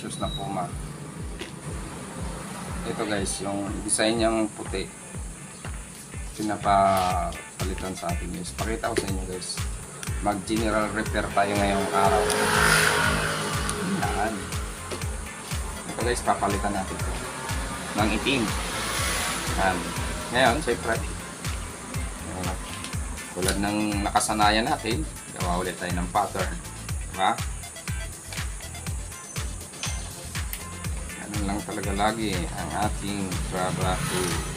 Asus na Puma. Ito guys, yung design niyang puti. Pinapalitan sa atin guys. Pakita ko sa inyo guys. Mag general repair tayo ngayong araw. Yan. Ito guys, papalitan natin ito ng itim. Yan. Ngayon, syempre, tulad ng nakasanayan natin, gawa ulit tayo ng pattern. Diba? Ganun lang talaga lagi ang ating trabaho.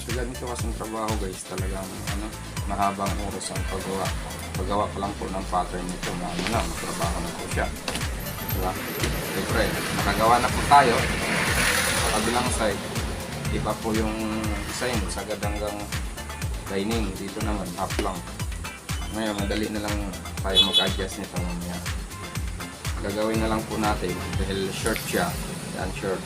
Sa ganito kasing trabaho guys, talagang mahabang oras ang paggawa. Paggawa pa lang po ng pattern nito, matrabaho na po siya. Diba? Siyempre, nakagawa na po tayo. Sa kabilang side, iba po yung design, sagad hanggang lining. Dito naman, half lang. Ngayon, madali na lang tayo mag-adjust nito mamaya. Gagawin na lang po natin, dahil short siya, yan short.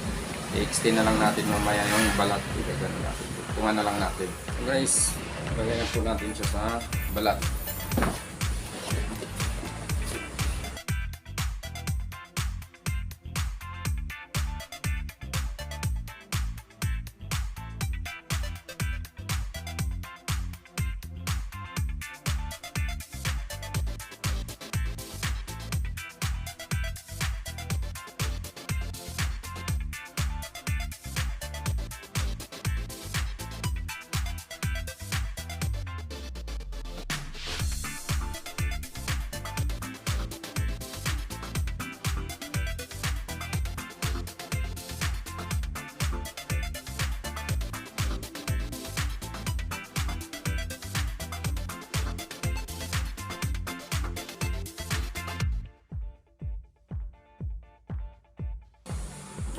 I-extend na lang natin mamaya yung balat. Igagano natin. Tungan na lang natin. So guys, lagyan po natin siya sa balat.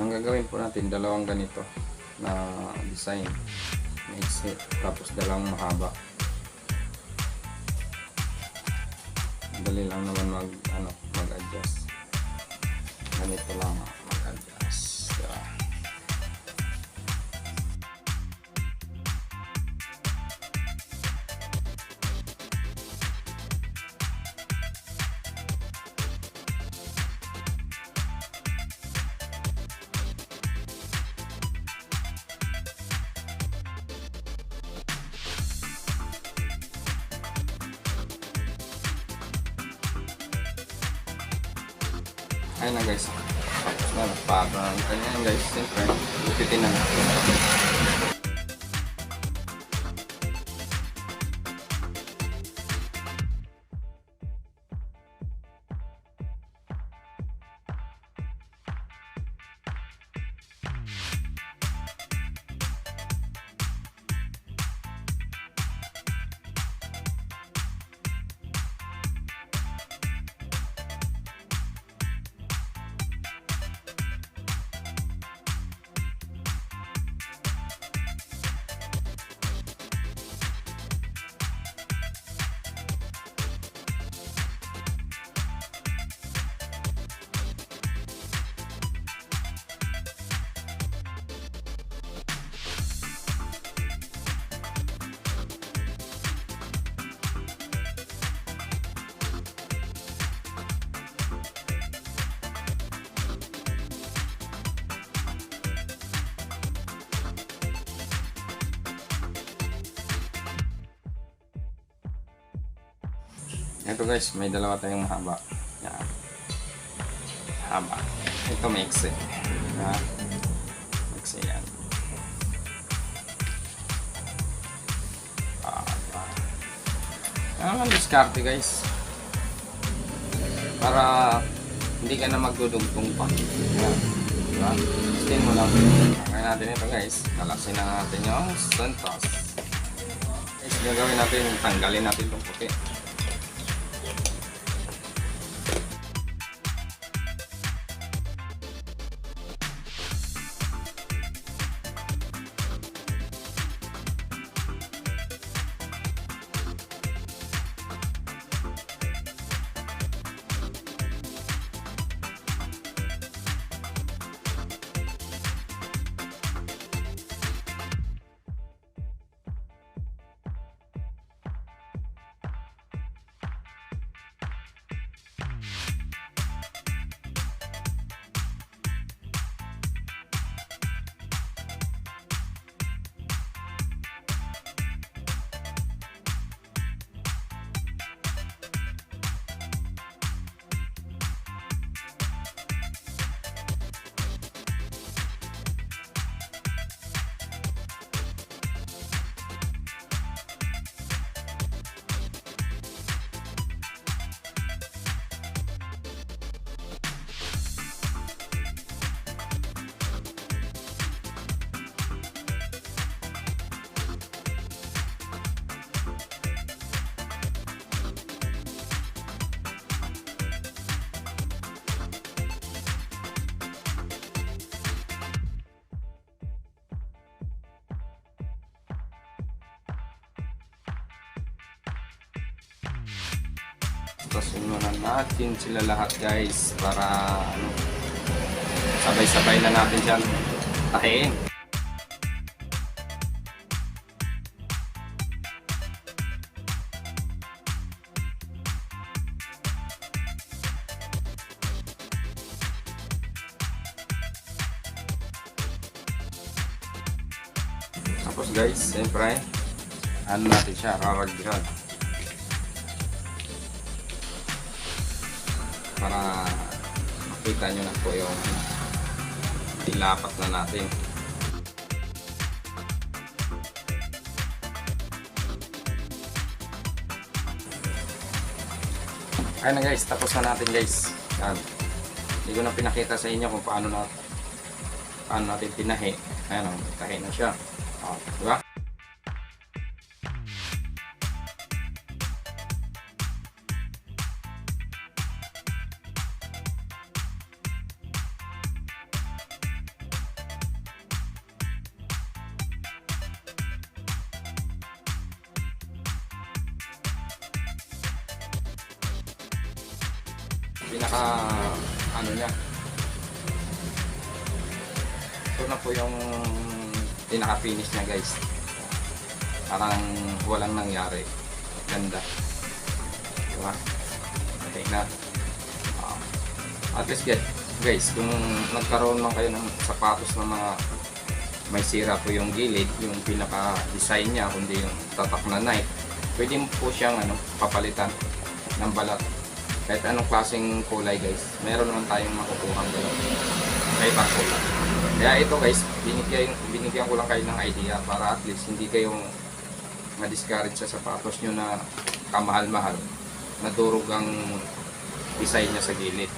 Ang gagawin po natin, dalawang ganito na design, maiksi, tapos dalawang mahaba. Dali lang naman mag-adjust. Ganito lang mag-adjust. Diba? Ayun na guys. Tapos na, nagpa-pattern na yan guys. Siyempre, lupitin na natin. Ito guys, may dalawa tayong mahaba. Yan. Haba. Ito maiksi. Yan. Maiksi yan. Yan ang diskarte guys. Para hindi ka na magdudugtong pa. Yan. Diba? Stain mo lang. Kaya natin ito guys. Kalasin na natin yung Santos. Guys, gagawin natin, tanggalin natin itong puti. Pastasin muna natin sila lahat guys para ano, sabay-sabay na natin dyan tahiin. Tapos guys, siyempre ano natin siya, raragyan para makita nyo na po yung tilapat na natin. Ayun na guys, tapos na natin guys. Yan. Hindi ko na pinakita sa inyo kung paano natin tinahi. Ayan o, tahi na siya. O, diba? Pinaka ano niya, ito na po yung pinaka finish niya guys, parang walang nangyari, ganda, diba? Okay na. At least guys, kung nagkaroon man kayo ng sapatos na mga may sira po yung gilid, yung pinaka design niya, kundi yung tatak na Nike, pwede mo po siyang papalitan ng balat. Kahit anong klaseng kulay guys, meron naman tayong makukuha sa ibang kulay. Kaya ito guys, binigyan ko lang kayo ng idea para at least hindi kayo ma-discourage sa sapatos nyo na kamahal-mahal, nadurog ang design niya sa gilid.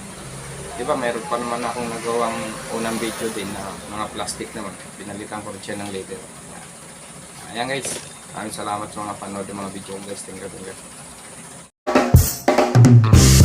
Diba meron pa naman akong nagawang unang video din na mga plastic naman, pinalitan ko rin siya ng leather. Ayan guys, maraming salamat sa mga panood ng mga video ko guys. Thank you.